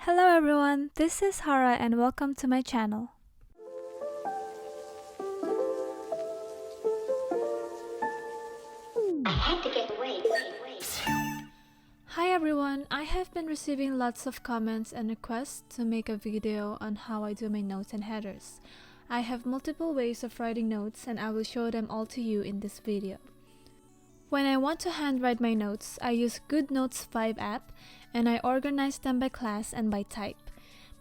Hello everyone, this is Hara and welcome to my channel. I had to get away. Hi everyone, I have been receiving lots of comments and requests to make a video on how I do my notes and headers. I have multiple ways of writing notes and I will show them all to you in this video. When I want to handwrite my notes, I use Goodnotes app and I organize them by class and by type.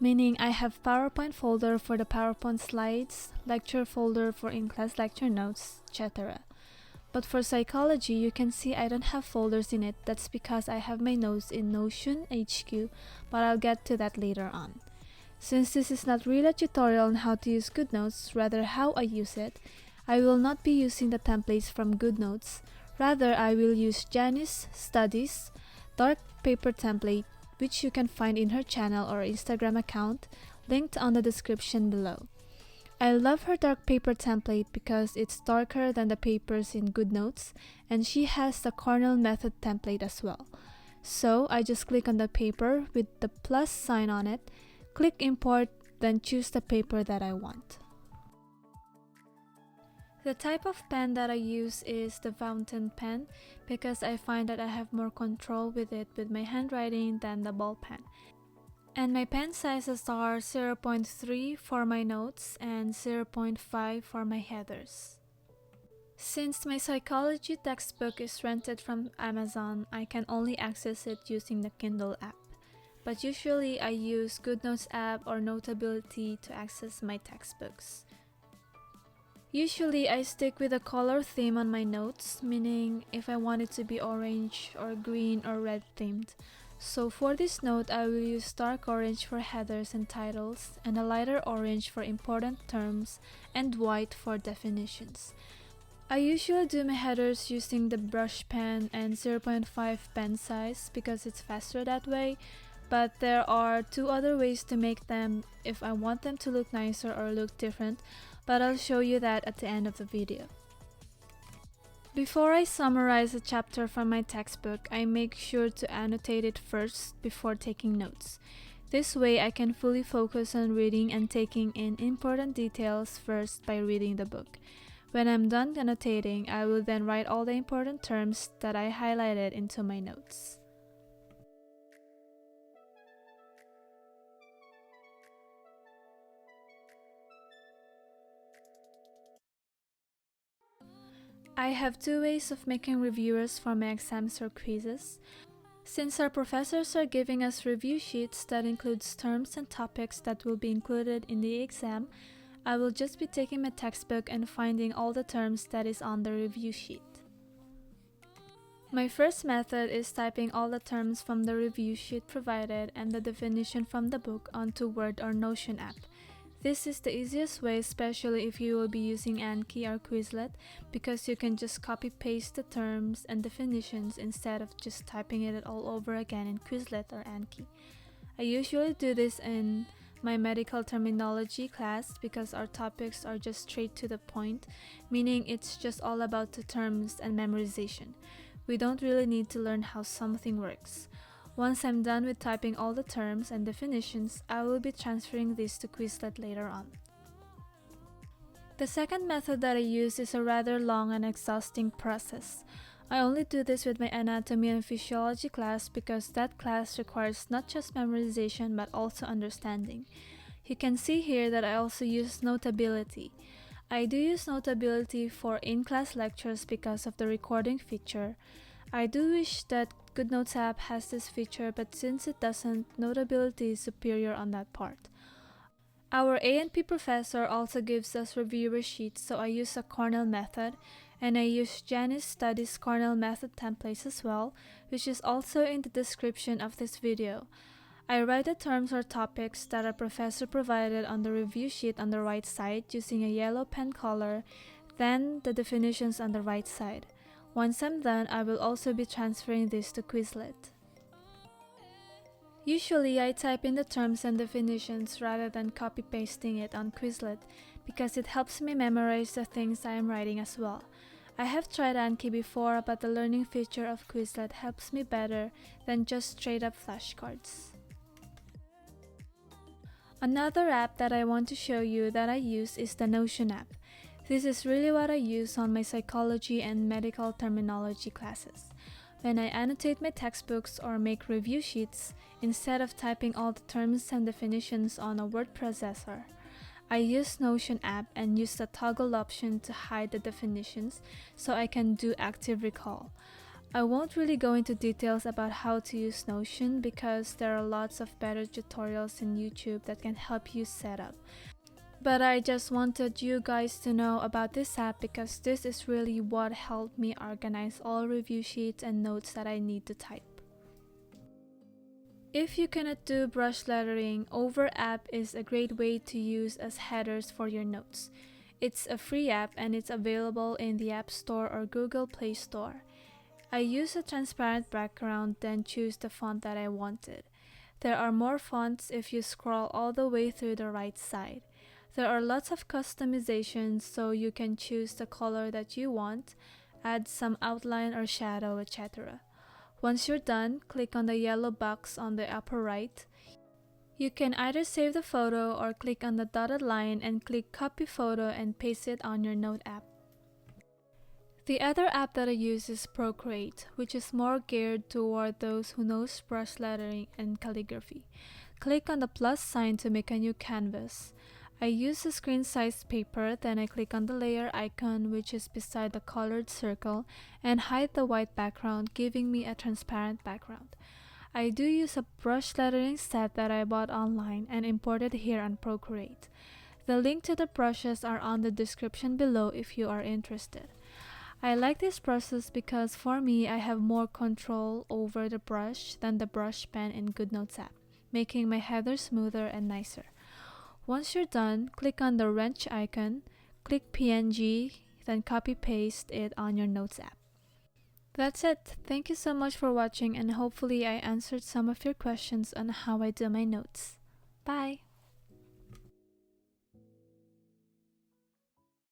Meaning I have PowerPoint folder for the PowerPoint slides, lecture folder for in-class lecture notes, etc. But for psychology, you can see I don't have folders in it. That's because I have my notes in Notion HQ, but I'll get to that later on. Since this is not really a tutorial on how to use GoodNotes, rather how I use it, I will not be using the templates from GoodNotes. Rather, I will use Janice Studies dark paper template, which you can find in her channel or Instagram account, linked on the description below. I love her dark paper template because it's darker than the papers in GoodNotes, and she has the Cornell method template as well. So I just click on the paper with the plus sign on it, click import, then choose the paper that I want. The type of pen that I use is the fountain pen because I find that I have more control with it with my handwriting than the ball pen. And my pen sizes are 0.3 for my notes and 0.5 for my headers. Since my psychology textbook is rented from Amazon, I can only access it using the Kindle app. But usually I use Goodnotes App or Notability to access my textbooks. Usually I stick with a color theme on my notes, meaning if I want it to be orange or green or red themed. So for this note, I will use dark orange for headers and titles, and a lighter orange for important terms, and white for definitions. I usually do my headers using the brush pen and 0.5 pen size because it's faster that way, but there are two other ways to make them if I want them to look nicer or look different, but I'll show you that at the end of the video. Before I summarize a chapter from my textbook, I make sure to annotate it first before taking notes. This way I can fully focus on reading and taking in important details first by reading the book. When I'm done annotating, I will then write all the important terms that I highlighted into my notes. I have two ways of making reviewers for my exams or quizzes. Since our professors are giving us review sheets that includes terms and topics that will be included in the exam, I will just be taking my textbook and finding all the terms that is on the review sheet. My first method is typing all the terms from the review sheet provided and the definition from the book onto Word or Notion app. This is the easiest way, especially if you will be using Anki or Quizlet, because you can just copy-paste the terms and definitions instead of just typing it all over again in Quizlet or Anki. I usually do this in my medical terminology class because our topics are just straight to the point, meaning it's just all about the terms and memorization. We don't really need to learn how something works. Once I'm done with typing all the terms and definitions, I will be transferring this to Quizlet later on. The second method that I use is a rather long and exhausting process. I only do this with my anatomy and physiology class because that class requires not just memorization but also understanding. You can see here that I also use Notability. I do use Notability for in-class lectures because of the recording feature. I do wish that Goodnotes App has this feature, but since it doesn't, Notability is superior on that part. Our A&P professor also gives us reviewer sheets, so I use a Cornell method, and I use Janice Studies Cornell method templates as well, which is also in the description of this video. I write the terms or topics that our professor provided on the review sheet on the right side using a yellow pen color, then the definitions on the right side. Once I'm done, I will also be transferring this to Quizlet. Usually, I type in the terms and definitions rather than copy-pasting it on Quizlet because it helps me memorize the things I am writing as well. I have tried Anki before, but the learning feature of Quizlet helps me better than just straight-up flashcards. Another app that I want to show you that I use is the Notion app. This is really what I use on my psychology and medical terminology classes. When I annotate my textbooks or make review sheets, instead of typing all the terms and definitions on a word processor, I use Notion app and use the toggle option to hide the definitions so I can do active recall. I won't really go into details about how to use Notion because there are lots of better tutorials in YouTube that can help you set up. But I just wanted you guys to know about this app because this is really what helped me organize all review sheets and notes that I need to type. If you cannot do brush lettering, Over app is a great way to use as headers for your notes. It's a free app and it's available in the App Store or Google Play Store. I use a transparent background, then choose the font that I wanted. There are more fonts if you scroll all the way through the right side. There are lots of customizations, so you can choose the color that you want, add some outline or shadow, etc. Once you're done, click on the yellow box on the upper right. You can either save the photo or click on the dotted line and click Copy Photo and paste it on your Note app. The other app that I use is Procreate, which is more geared toward those who knows brush lettering and calligraphy. Click on the plus sign to make a new canvas. I use a screen-sized paper, then I click on the layer icon which is beside the colored circle and hide the white background, giving me a transparent background. I do use a brush lettering set that I bought online and imported here on Procreate. The link to the brushes are on the description below if you are interested. I like this process because for me I have more control over the brush than the brush pen in Goodnotes App, making my header smoother and nicer. Once you're done, click on the wrench icon, click PNG, then copy-paste it on your Notes app. That's it. Thank you so much for watching and hopefully I answered some of your questions on how I do my notes. Bye!